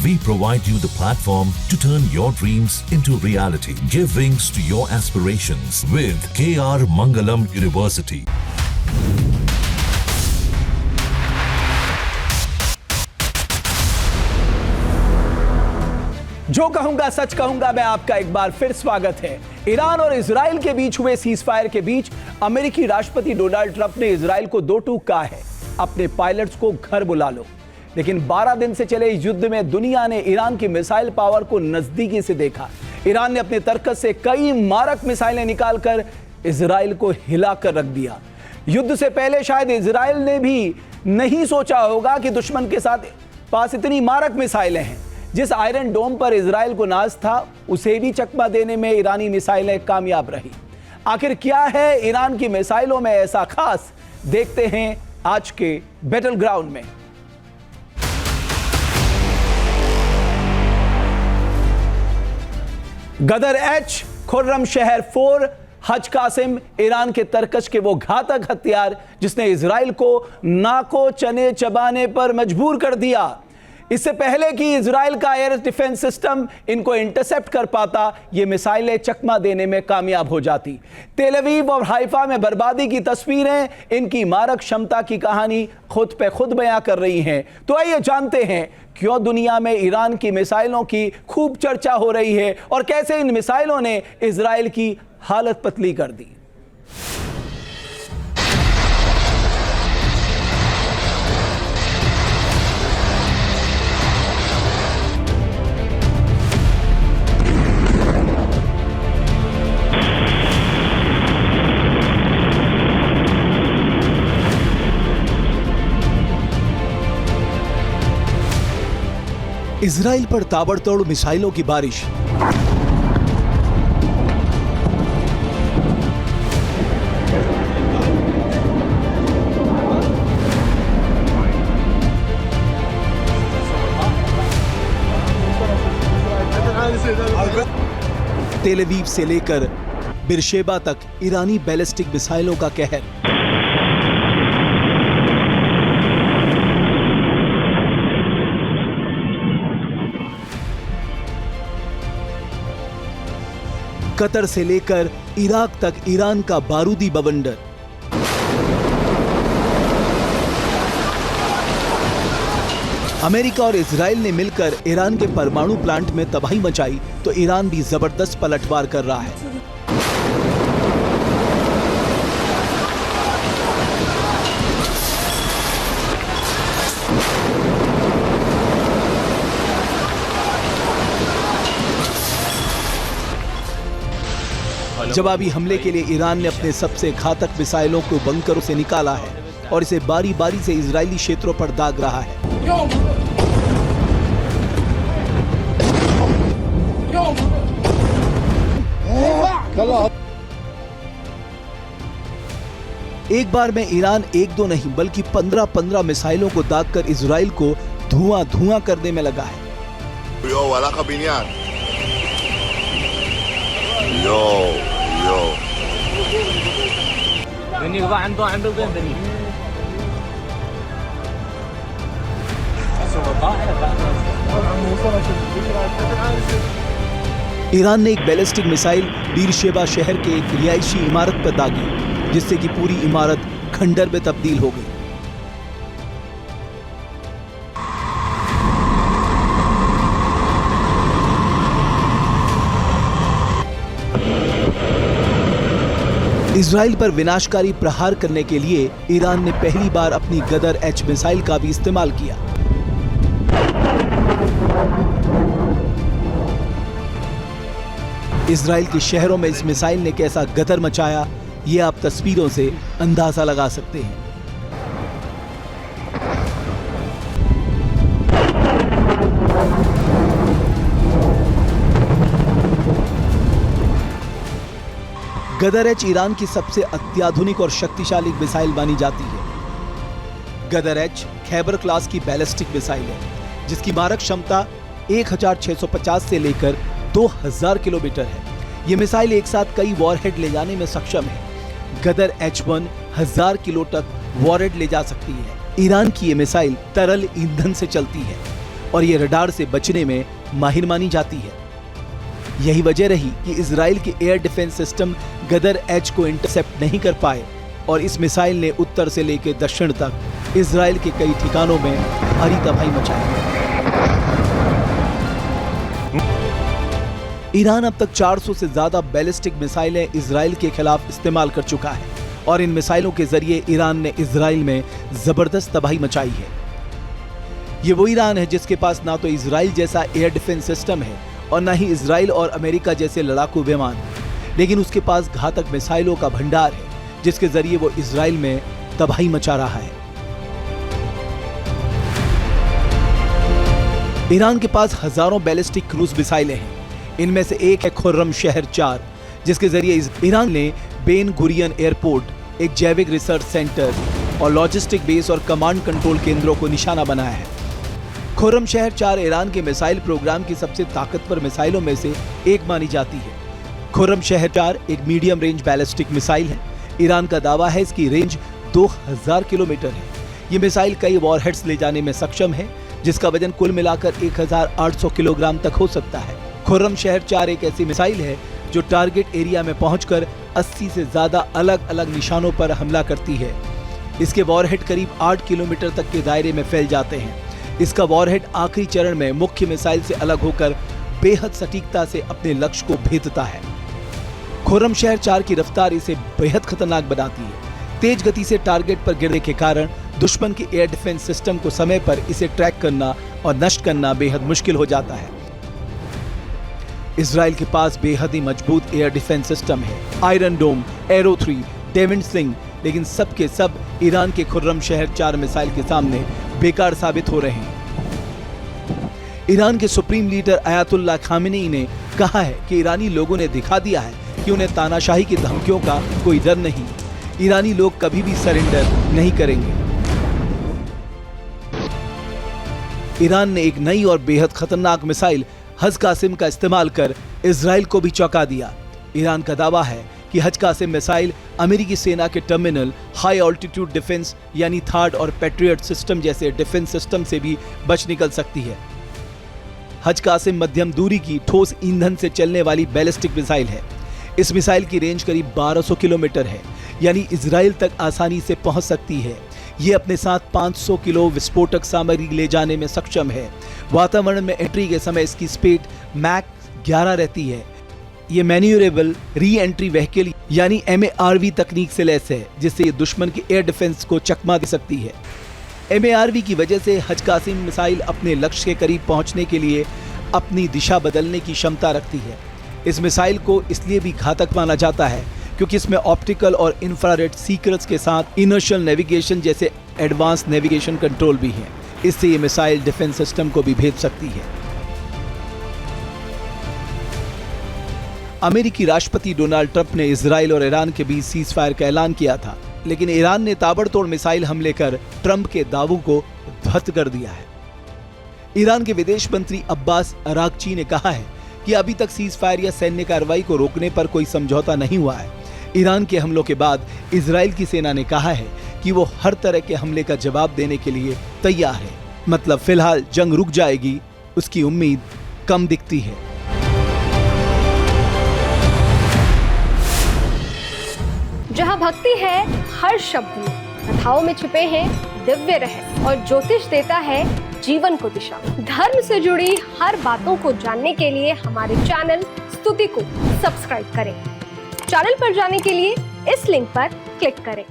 We provide you the platform to turn your dreams into reality. Give wings to your aspirations with KR Mangalam University. जो कहूंगा सच कहूंगा मैं, आपका एक बार फिर स्वागत है। ईरान और इजराइल के बीच हुए सीजफायर के बीच अमेरिकी राष्ट्रपति डोनाल्ड ट्रंप ने इजराइल को दो टूक कहा है, अपने पायलट्स को घर बुला लो। लेकिन 12 दिन से चले इस युद्ध में दुनिया ने ईरान की मिसाइल पावर को नजदीकी से देखा। ईरान ने अपने तरकस से कई मारक मिसाइलें निकालकर इजराइल को हिलाकर रख दिया। युद्ध से पहले शायद इजराइल ने भी नहीं सोचा होगा कि दुश्मन के साथ पास इतनी मारक मिसाइलें हैं। जिस आयरन डोम पर इजराइल को नाज था, उसे भी चकमा देने में ईरानी मिसाइलें कामयाब रही। आखिर क्या है ईरान की मिसाइलों में ऐसा खास, देखते हैं आज के बैटल ग्राउंड में। गदर एच, खुर्रम शहर 4, हज कासिम, ईरान के तरकश के वो घातक हथियार जिसने इजराइल को नाको चने चबाने पर मजबूर कर दिया। इससे पहले कि इजराइल का एयर डिफेंस सिस्टम इनको इंटरसेप्ट कर पाता, ये मिसाइलें चकमा देने में कामयाब हो जाती। तेल अवीव और हाइफा में बर्बादी की तस्वीरें इनकी मारक क्षमता की कहानी खुद पे खुद बयां कर रही हैं। तो आइए जानते हैं क्यों दुनिया में ईरान की मिसाइलों की खूब चर्चा हो रही है और कैसे इन मिसाइलों ने इजराइल की हालत पतली कर दी। इजराइल पर ताबड़तोड़ मिसाइलों की बारिश। तेल अवीव से लेकर बिरशेबा तक ईरानी बैलिस्टिक मिसाइलों का कहर। कतर से लेकर इराक तक ईरान का बारूदी बवंडर। अमेरिका और इजराइल ने मिलकर ईरान के परमाणु प्लांट में तबाही मचाई तो ईरान भी जबरदस्त पलटवार कर रहा है। जवाबी हमले के लिए ईरान ने अपने सबसे घातक मिसाइलों को बंकरों से निकाला है और इसे बारी बारी से इजरायली क्षेत्रों पर दाग रहा है। एक बार में ईरान एक दो नहीं बल्कि 15 मिसाइलों को दागकर इजराइल को धुआं करने में लगा है। ईरान ने एक बैलिस्टिक मिसाइल बीरशेबा शहर के एक रिहायशी इमारत पर दागी, जिससे कि पूरी इमारत खंडर में तब्दील हो गई। इजराइल पर विनाशकारी प्रहार करने के लिए ईरान ने पहली बार अपनी गदर एच मिसाइल का भी इस्तेमाल किया। इजराइल के शहरों में इस मिसाइल ने कैसा गदर मचाया, ये आप तस्वीरों से अंदाजा लगा सकते हैं। गदर एच ईरान की सबसे अत्याधुनिक और शक्तिशाली मिसाइल मानी जाती है। गदर एच खैबर क्लास की बैलिस्टिक मिसाइल है, जिसकी मारक क्षमता 1650 से लेकर 2000 किलोमीटर है। यह मिसाइल एक साथ कई वॉरहेड ले जाने में सक्षम है। गदर H1 1000 किलो तक वॉरहेड ले जा सकती है। ईरान की यह मिसाइल तरल ईंधन से चलती है। और ये रडार से बचने में माहिर मानी जाती है। यही वजह रही कि इजराइल के एयर डिफेंस सिस्टम गदर एच को इंटरसेप्ट नहीं कर पाए और इस मिसाइल ने उत्तर से लेकर दक्षिण तक इजराइल के कई ठिकानों में भारी तबाही मचाई। ईरान अब तक 400 से ज्यादा बैलिस्टिक मिसाइलें इजराइल के खिलाफ इस्तेमाल कर चुका है और इन मिसाइलों के जरिए ईरान ने इजराइल में जबरदस्त तबाही मचाई है। ये वो ईरान है जिसके पास ना तो इजराइल जैसा एयर डिफेंस सिस्टम है और ना ही इजराइल और अमेरिका जैसे लड़ाकू विमान, लेकिन उसके पास घातक मिसाइलों का भंडार है जिसके जरिए वो इजराइल में तबाही मचा रहा है। ईरान के पास हजारों बैलिस्टिक क्रूज मिसाइलें हैं। इनमें से एक है खुर्रम शहर 4, जिसके जरिए ईरान ने बेन गुरियन एयरपोर्ट, एक जैविक रिसर्च सेंटर और लॉजिस्टिक बेस और कमांड कंट्रोल केंद्रों को निशाना बनाया है। खुर्रम शहर 4 ईरान के मिसाइल प्रोग्राम की सबसे ताकतवर मिसाइलों में से एक मानी जाती है। खुर्रम शहर 4 एक मीडियम रेंज बैलिस्टिक मिसाइल है। ईरान का दावा है इसकी रेंज 2000 किलोमीटर है। ये मिसाइल कई वॉरहेड्स ले जाने में सक्षम है, जिसका वजन कुल मिलाकर 1800 किलोग्राम तक हो सकता है। खुर्रम शहर 4 एक ऐसी मिसाइल है जो टारगेट एरिया में पहुंचकर 80 से ज्यादा अलग अलग निशानों पर हमला करती है। इसके वॉरहेड करीब 8 किलोमीटर तक के दायरे में फैल जाते हैं। इसका वॉरहेड आखिरी चरण में मुख्य मिसाइल से अलग होकर बेहद सटीकता से अपने लक्ष्य को भेदता है। खुर्रम शहर 4 की रफ्तार इसे बेहद खतरनाक बनाती है। तेज गति से टारगेट पर गिरने के कारण दुश्मन के एयर डिफेंस सिस्टम को समय पर इसे ट्रैक करना और नष्ट करना बेहद मुश्किल हो जाता है। इजराइल के पास बेहद ही मजबूत एयर डिफेंस सिस्टम है, आयरन डोम, एरो 3, डेविड स्लिंग, लेकिन सब के सब ईरान के खुर्रम शहर 4 मिसाइल के सामने बेकार साबित हो रहे हैं। ईरान के सुप्रीम लीडर अयातुल्लाह खामेनी ने कहा है कि ईरानी लोगों ने दिखा दिया है कि उन्हें तानाशाही की धमकियों का कोई डर नहीं। ईरानी लोग कभी भी सरेंडर नहीं करेंगे। ईरान ने एक नई और बेहद खतरनाक मिसाइल हज कासिम का इस्तेमाल कर इजराइल को भी चौंका दिया। ईरान का दावा है कि हज कासिम मिसाइल अमेरिकी सेना के टर्मिनल, हाई ऑल्टीट्यूड डिफेंस यानी थार्ड और पैट्रियट सिस्टम जैसे डिफेंस सिस्टम से भी बच निकल सकती है। हज कासिम मध्यम दूरी की ठोस ईंधन से चलने वाली बैलिस्टिक मिसाइल है। इस मिसाइल की रेंज करीब 1200 किलोमीटर है, यानी इजराइल तक आसानी से पहुंच सकती है। ये अपने साथ 500 किलो विस्फोटक सामग्री ले जाने में सक्षम है। वातावरण में एंट्री के समय इसकी स्पीड मैक 11 रहती है। ये मैन्यूरेबल री एंट्री व्हीकल यानी MARV तकनीक से लैस है, जिससे ये दुश्मन के एयर डिफेंस को चकमा दे सकती है। MARV की वजह से हज कासिम मिसाइल अपने लक्ष्य के करीब पहुंचने के लिए अपनी दिशा बदलने की क्षमता रखती है। इस मिसाइल को इसलिए भी घातक माना जाता है क्योंकि इसमें ऑप्टिकल और इंफ्रारेड सीक्रेट्स के साथ इनर्शियल नेविगेशन जैसे एडवांस नेविगेशन कंट्रोल भी है। इससे ये मिसाइल डिफेंस सिस्टम को भी भेद सकती है। अमेरिकी राष्ट्रपति डोनाल्ड ट्रंप ने इजराइल और ईरान के बीच सीज फायर का ऐलान किया था, लेकिन ईरान ने ताबड़तोड़ मिसाइल हमले कर ट्रंप के दावों को ध्वस्त कर दिया है। ईरान के विदेश मंत्री अब्बास अरागची ने कहा है कि अभी तक सीज फायर या सैन्य कार्रवाई को रोकने पर कोई समझौता नहीं हुआ है। ईरान के हमलों के बाद इजराइल की सेना ने कहा है कि वो हर तरह के हमले का जवाब देने के लिए तैयार है। मतलब फिलहाल जंग रुक जाएगी, उसकी उम्मीद कम दिखती है। जहाँ भक्ति है हर शब्द में, कथाओं में छुपे हैं दिव्य रहस्य और ज्योतिष देता है जीवन को दिशा। धर्म से जुड़ी हर बातों को जानने के लिए हमारे चैनल स्तुति को सब्सक्राइब करें। चैनल पर जाने के लिए इस लिंक पर क्लिक करें।